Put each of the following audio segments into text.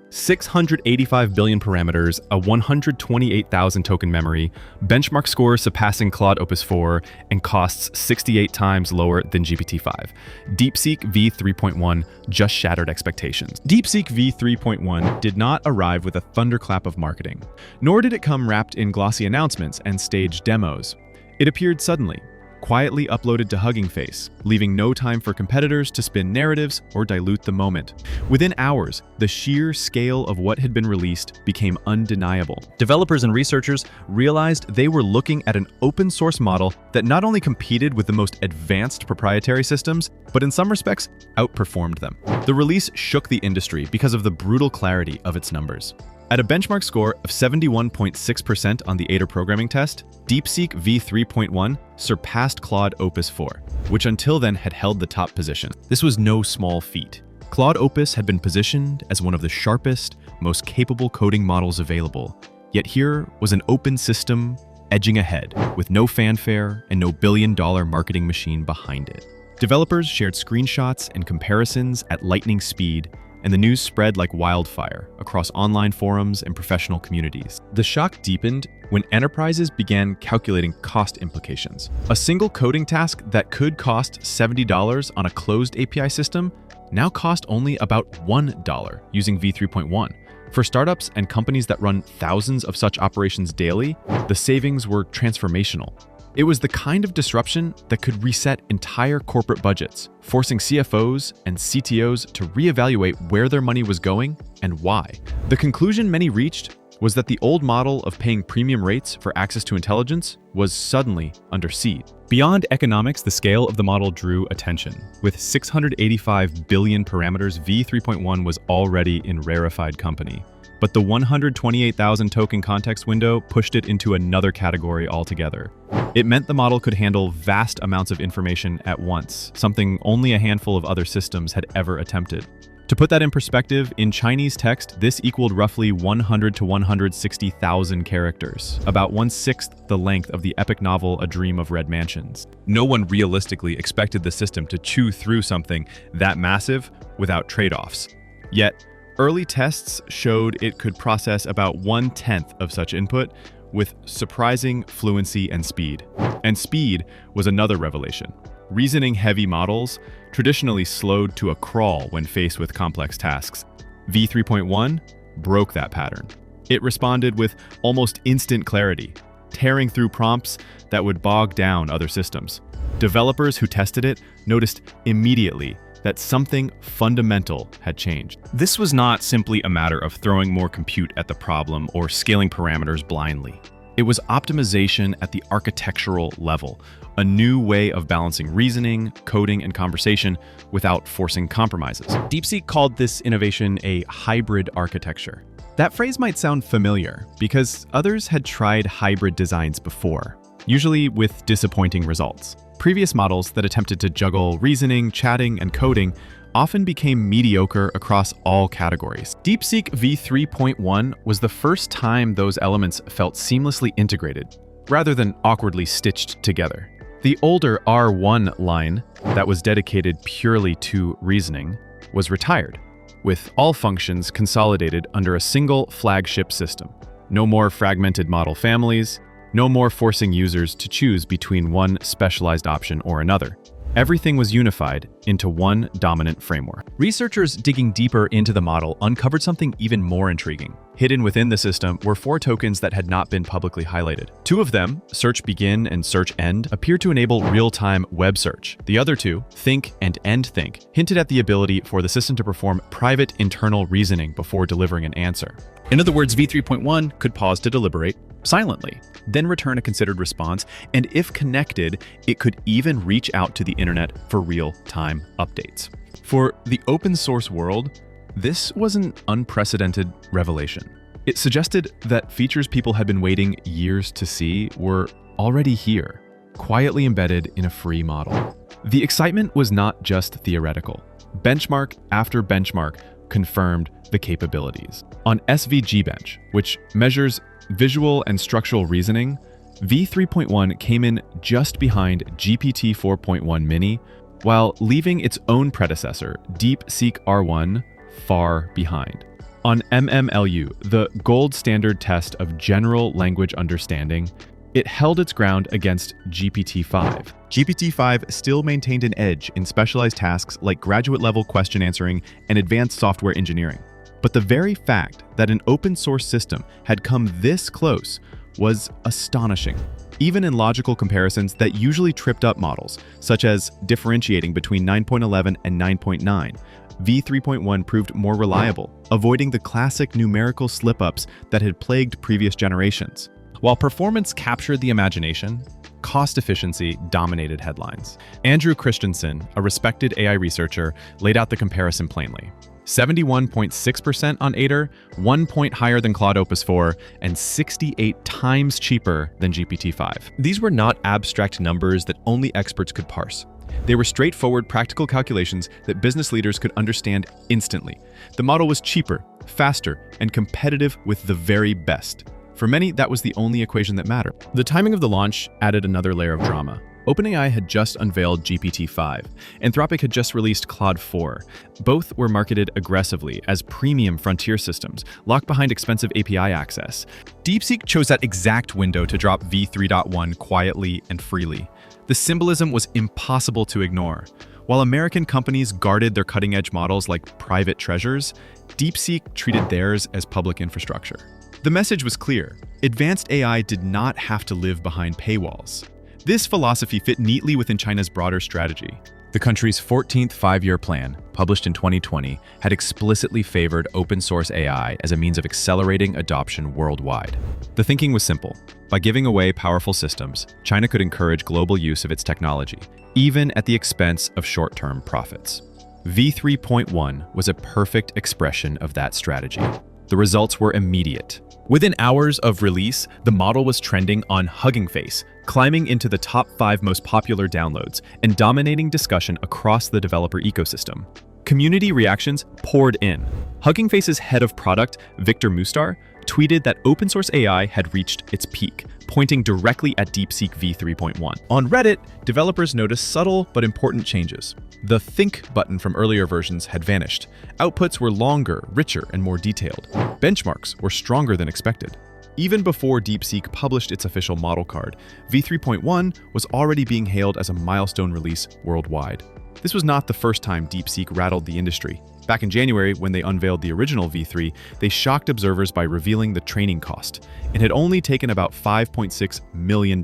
685 billion parameters, a 128,000 token memory, benchmark score surpassing Claude Opus 4, and costs 68 times lower than GPT-5. DeepSeek V3.1 just shattered expectations. DeepSeek V3.1 did not arrive with a thunderclap of marketing, nor did it come wrapped in glossy announcements and staged demos. It appeared suddenly, quietly uploaded to Hugging Face, leaving no time for competitors to spin narratives or dilute the moment. Within hours, the sheer scale of what had been released became undeniable. Developers and researchers realized they were looking at an open source model that not only competed with the most advanced proprietary systems, but in some respects outperformed them. The release shook the industry because of the brutal clarity of its numbers. At a benchmark score of 71.6% on the Ada programming test, DeepSeek V3.1 surpassed Claude Opus 4, which until then had held the top position. This was no small feat. Claude Opus had been positioned as one of the sharpest, most capable coding models available, yet here was an open system edging ahead, with no fanfare and no billion-dollar marketing machine behind it. Developers shared screenshots and comparisons at lightning speed, and the news spread like wildfire across online forums and professional communities. The shock deepened when enterprises began calculating cost implications. A single coding task that could cost $70 on a closed API system now cost only about $1 using V3.1. For startups and companies that run thousands of such operations daily, the savings were transformational. It was the kind of disruption that could reset entire corporate budgets, forcing CFOs and CTOs to reevaluate where their money was going and why. The conclusion many reached was that the old model of paying premium rates for access to intelligence was suddenly under siege. Beyond economics, the scale of the model drew attention. With 685 billion parameters, V3.1 was already in rarefied company. But the 128,000 token context window pushed it into another category altogether. It meant the model could handle vast amounts of information at once, something only a handful of other systems had ever attempted. To put that in perspective, in Chinese text, this equaled roughly 100 to 160,000 characters, about 1/6 the length of the epic novel A Dream of Red Mansions. No one realistically expected the system to chew through something that massive without trade-offs. Yet, early tests showed it could process about 1/10 of such input with surprising fluency and speed. And speed was another revelation. Reasoning-heavy models traditionally slowed to a crawl when faced with complex tasks. V3.1 broke that pattern. It responded with almost instant clarity, tearing through prompts that would bog down other systems. Developers who tested it noticed immediately that something fundamental had changed. This was not simply a matter of throwing more compute at the problem or scaling parameters blindly. It was optimization at the architectural level, a new way of balancing reasoning, coding, and conversation without forcing compromises. DeepSeek called this innovation a hybrid architecture. That phrase might sound familiar because others had tried hybrid designs before, usually with disappointing results. Previous models that attempted to juggle reasoning, chatting, and coding often became mediocre across all categories. DeepSeek V3.1 was the first time those elements felt seamlessly integrated, rather than awkwardly stitched together. The older R1 line that was dedicated purely to reasoning was retired, with all functions consolidated under a single flagship system. No more fragmented model families, no more forcing users to choose between one specialized option or another. Everything was unified into one dominant framework. Researchers digging deeper into the model uncovered something even more intriguing. Hidden within the system were 4 tokens that had not been publicly highlighted. 2 of them, Search Begin and Search End, appeared to enable real-time web search. The other 2, Think and End Think, hinted at the ability for the system to perform private internal reasoning before delivering an answer. In other words, V3.1 could pause to deliberate silently, then return a considered response, and if connected, it could even reach out to the internet for real-time updates. For the open source world, this was an unprecedented revelation. It suggested that features people had been waiting years to see were already here, quietly embedded in a free model. The excitement was not just theoretical. Benchmark after benchmark confirmed the capabilities. On SVGbench, which measures visual and structural reasoning, V3.1 came in just behind GPT 4.1 Mini, while leaving its own predecessor, DeepSeek R1, far behind. On MMLU, the gold standard test of general language understanding, it held its ground against GPT-5. GPT-5 still maintained an edge in specialized tasks like graduate-level question answering and advanced software engineering. But the very fact that an open-source system had come this close was astonishing, even in logical comparisons that usually tripped up models, such as differentiating between 9.11 and 9.9. V3.1 proved more reliable, avoiding the classic numerical slip-ups that had plagued previous generations. While performance captured the imagination, cost efficiency dominated headlines. Andrew Christensen, a respected AI researcher, laid out the comparison plainly. 71.6% on Aider, 1 point higher than Claude Opus 4, and 68 times cheaper than GPT-5. These were not abstract numbers that only experts could parse. They were straightforward, practical calculations that business leaders could understand instantly. The model was cheaper, faster, and competitive with the very best. For many, that was the only equation that mattered. The timing of the launch added another layer of drama. OpenAI had just unveiled GPT-5. Anthropic had just released Claude 4. Both were marketed aggressively as premium frontier systems, locked behind expensive API access. DeepSeek chose that exact window to drop V3.1 quietly and freely. The symbolism was impossible to ignore. While American companies guarded their cutting-edge models like private treasures, DeepSeek treated theirs as public infrastructure. The message was clear. Advanced AI did not have to live behind paywalls. This philosophy fit neatly within China's broader strategy. The country's 14th five-year plan, published in 2020, had explicitly favored open-source AI as a means of accelerating adoption worldwide. The thinking was simple. By giving away powerful systems, China could encourage global use of its technology, even at the expense of short-term profits. V3.1 was a perfect expression of that strategy. The results were immediate. Within hours of release, the model was trending on Hugging Face, climbing into the top 5 most popular downloads and dominating discussion across the developer ecosystem. Community reactions poured in. Hugging Face's head of product, Victor Mustar, tweeted that open source AI had reached its peak, pointing directly at DeepSeek V3.1. On Reddit, developers noticed subtle but important changes. The Think button from earlier versions had vanished. Outputs were longer, richer, and more detailed. Benchmarks were stronger than expected. Even before DeepSeek published its official model card, V3.1 was already being hailed as a milestone release worldwide. This was not the first time DeepSeek rattled the industry. Back in January, when they unveiled the original V3, they shocked observers by revealing the training cost. It had only taken about $5.6 million,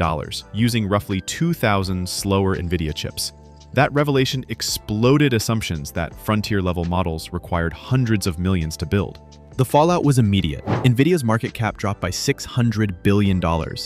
using roughly 2,000 slower NVIDIA chips. That revelation exploded assumptions that frontier-level models required hundreds of millions to build. The fallout was immediate. NVIDIA's market cap dropped by $600 billion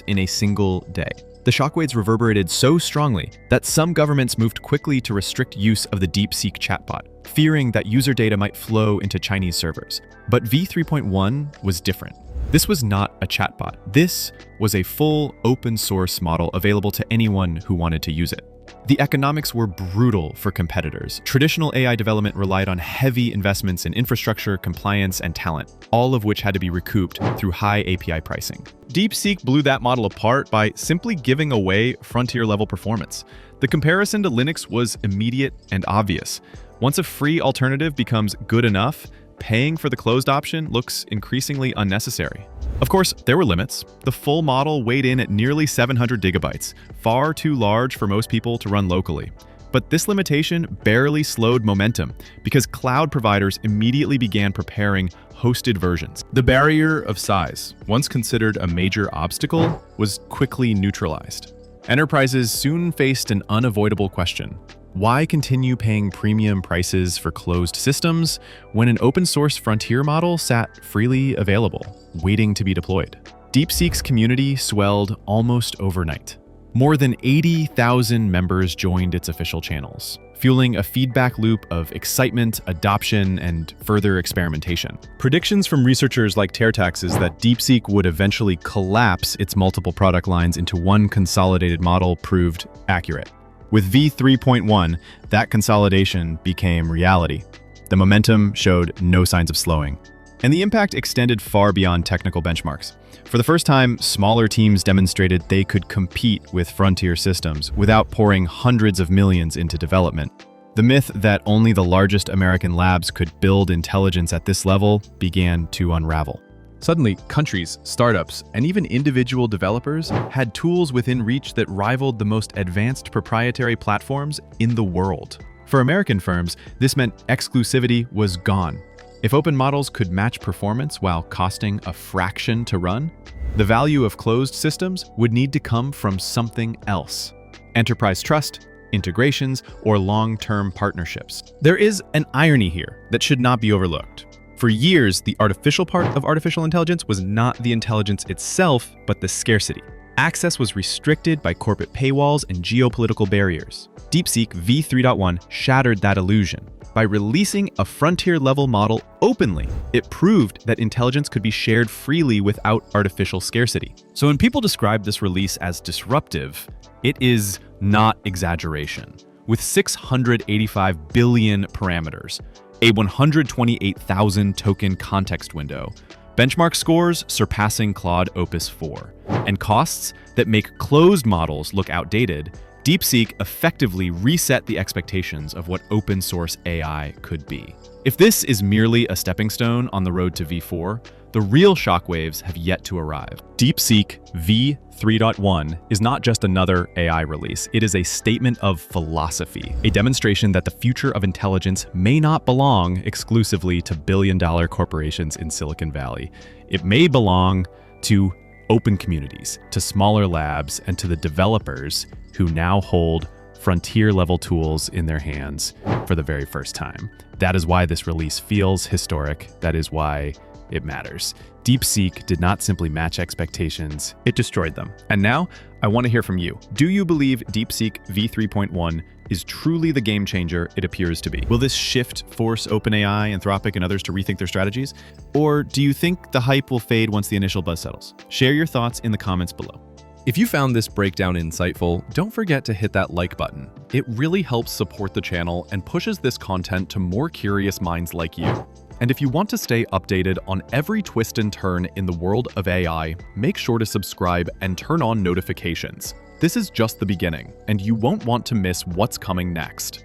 in a single day. The shockwaves reverberated so strongly that some governments moved quickly to restrict use of the DeepSeek chatbot, fearing that user data might flow into Chinese servers. But V3.1 was different. This was not a chatbot. This was a full open source model available to anyone who wanted to use it. The economics were brutal for competitors. Traditional AI development relied on heavy investments in infrastructure, compliance, and talent, all of which had to be recouped through high API pricing. DeepSeek blew that model apart by simply giving away frontier-level performance. The comparison to Linux was immediate and obvious. Once a free alternative becomes good enough, paying for the closed option looks increasingly unnecessary. Of course, there were limits. The full model weighed in at nearly 700 gigabytes, far too large for most people to run locally. But this limitation barely slowed momentum because cloud providers immediately began preparing hosted versions. The barrier of size, once considered a major obstacle, was quickly neutralized. Enterprises soon faced an unavoidable question. Why continue paying premium prices for closed systems when an open-source frontier model sat freely available, waiting to be deployed? DeepSeek's community swelled almost overnight. More than 80,000 members joined its official channels, fueling a feedback loop of excitement, adoption, and further experimentation. Predictions from researchers like Tertax is that DeepSeek would eventually collapse its multiple product lines into one consolidated model proved accurate. With V3.1, that consolidation became reality. The momentum showed no signs of slowing. And the impact extended far beyond technical benchmarks. For the first time, smaller teams demonstrated they could compete with frontier systems without pouring hundreds of millions into development. The myth that only the largest American labs could build intelligence at this level began to unravel. Suddenly, countries, startups, and even individual developers had tools within reach that rivaled the most advanced proprietary platforms in the world. For American firms, this meant exclusivity was gone. If open models could match performance while costing a fraction to run, the value of closed systems would need to come from something else: enterprise trust, integrations, or long-term partnerships. There is an irony here that should not be overlooked. For years, the artificial part of artificial intelligence was not the intelligence itself, but the scarcity. Access was restricted by corporate paywalls and geopolitical barriers. DeepSeek V3.2 shattered that illusion. By releasing a frontier-level model openly, it proved that intelligence could be shared freely without artificial scarcity. So when people describe this release as disruptive, it is not exaggeration. With 685 billion parameters, a 128,000 token context window, benchmark scores surpassing Claude Opus 4, and costs that make closed models look outdated, DeepSeek effectively reset the expectations of what open source AI could be. If this is merely a stepping stone on the road to V4, the real shockwaves have yet to arrive. DeepSeek V3.2 is not just another AI release, it is a statement of philosophy, a demonstration that the future of intelligence may not belong exclusively to billion-dollar corporations in Silicon Valley. It may belong to open communities, to smaller labs, and to the developers who now hold frontier-level tools in their hands for the very first time. That is why this release feels historic. That is why it matters. DeepSeek did not simply match expectations, it destroyed them. And now, I want to hear from you. Do you believe DeepSeek V3.2 is truly the game changer it appears to be? Will this shift force OpenAI, Anthropic, and others to rethink their strategies? Or do you think the hype will fade once the initial buzz settles? Share your thoughts in the comments below. If you found this breakdown insightful, don't forget to hit that like button. It really helps support the channel and pushes this content to more curious minds like you. And if you want to stay updated on every twist and turn in the world of AI, make sure to subscribe and turn on notifications. This is just the beginning, and you won't want to miss what's coming next.